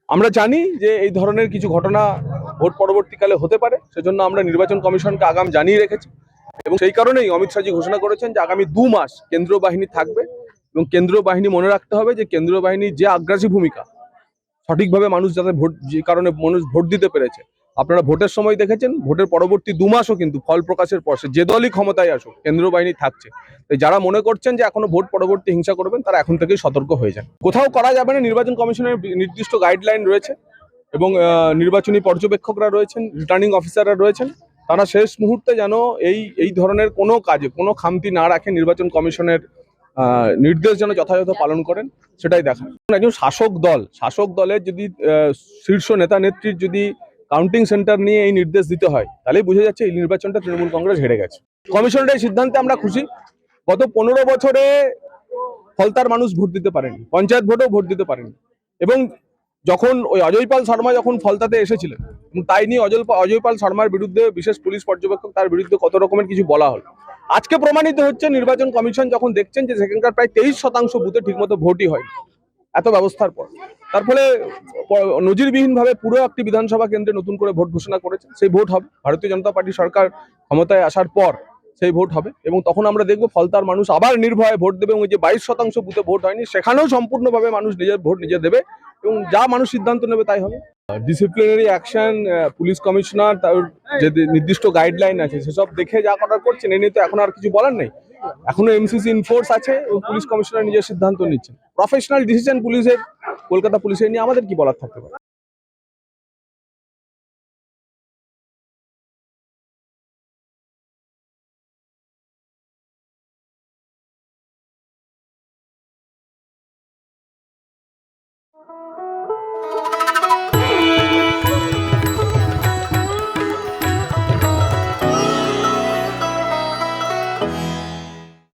আমরা জানি যে এই ধরনের কিছু ঘটনা ভোট পরবর্তীকালে হতে পারে, সেজন্য আমরা নির্বাচন কমিশনকে আগাম জানিয়ে রেখেছি এবং সেই কারণেই অমিত শাহজি ঘোষণা করেছেন যে আগামী 2 মাস কেন্দ্রীয় বাহিনী থাকবে এবং কেন্দ্রীয় বাহিনী মনে রাখতে হবে যে কেন্দ্রীয় বাহিনীর যে আগ্রাসী ভূমিকা, সঠিকভাবে মানুষ যাতে ভোট, যে কারণে মানুষ ভোট দিতে পেরেছে। আপনারা ভোটের সময় দেখেছেন, ভোটের পরবর্তী 2 মাসও কিন্তু ফল প্রকাশের পর সে যে দলই ক্ষমতায় আসুক কেন্দ্রীয় বাহিনী থাকছে। তাই যারা মনে করছেন যে এখনো ভোট পরবর্তী হিংসা করবেন তারা এখন থেকেই সতর্ক হয়ে যান। কোথাও করা যাবে না, নির্বাচন কমিশনের নির্দিষ্ট গাইডলাইন রয়েছে এবং নির্বাচনী পর্যবেক্ষকরা রয়েছেন, রিটার্নিং অফিসাররা রয়েছেন। তারা শেষ মুহূর্তে যেন এই ধরনের কোনো কাজে কোনো খামতি না রাখে, নির্বাচন কমিশনের নির্দেশ যেন যথাযথ পালন করেন সেটাই দেখা। একজন শাসক দলের যদি শীর্ষ নেতা নেত্রীর যদি কাউন্টিং সেন্টার নিয়ে এই নির্দেশ দিতে হয়, তাহলেই বোঝা যাচ্ছে এই নির্বাচনটা তৃণমূল কংগ্রেস হেরে গেছে। কমিশনের এই সিদ্ধান্তে আমরা খুশি। গত 15 বছরে ফলতার মানুষ ভোট দিতে পারেনি, পঞ্চায়েত ভোটেও ভোট দিতে পারেনি এবং যখন ওই অজয় পাল শর্মা যখন ফলতাতে এসেছিলেন এবং তাই নিয়ে অজয় পাল শর্মার বিরুদ্ধে বিশেষ পুলিশ পর্যবেক্ষক তার বিরুদ্ধে কত রকমের কিছু বলা হলো, আজকে প্রমাণিত হচ্ছে নির্বাচন কমিশন যখন দেখছেন যে সেখানকার প্রায় 23% বুথে ঠিকমতো ভোটই হয় এত ব্যবস্থার পর। তার ফলে নজিরবিহীনভাবে পুরো একটি বিধানসভা কেন্দ্রে নতুন করে ভোট ঘোষণা করেছে। সেই ভোট হবে ভারতীয় জনতা পার্টি সরকার ক্ষমতায় আসার পর, সেই ভোট হবে এবং তখন আমরা দেখবো ফলতার মানুষ আবার নির্ভয়ে ভোট দেবে এবং যে 22% বুথে ভোট হয়নি সেখানেও সম্পূর্ণভাবে মানুষ নিজের ভোট নিজে দেবে এবং যা মানুষ সিদ্ধান্ত নেবে তাই হবে। ডিসিপ্লিনারি অ্যাকশন, পুলিশ কমিশনার তার যে নির্দিষ্ট গাইডলাইন আছে সেসব দেখে যা করার করছেন, এ নিয়ে তো এখন আর কিছু বলার নেই। এখনো এমসিসি ইনফোর্স আছে এবং পুলিশ কমিশনার নিজের সিদ্ধান্ত নিচ্ছেন। প্রফেশনাল ডিসিশন পুলিশের, কলকাতা পুলিশের নিয়ে আমাদের কি বলার থাকতে পারে।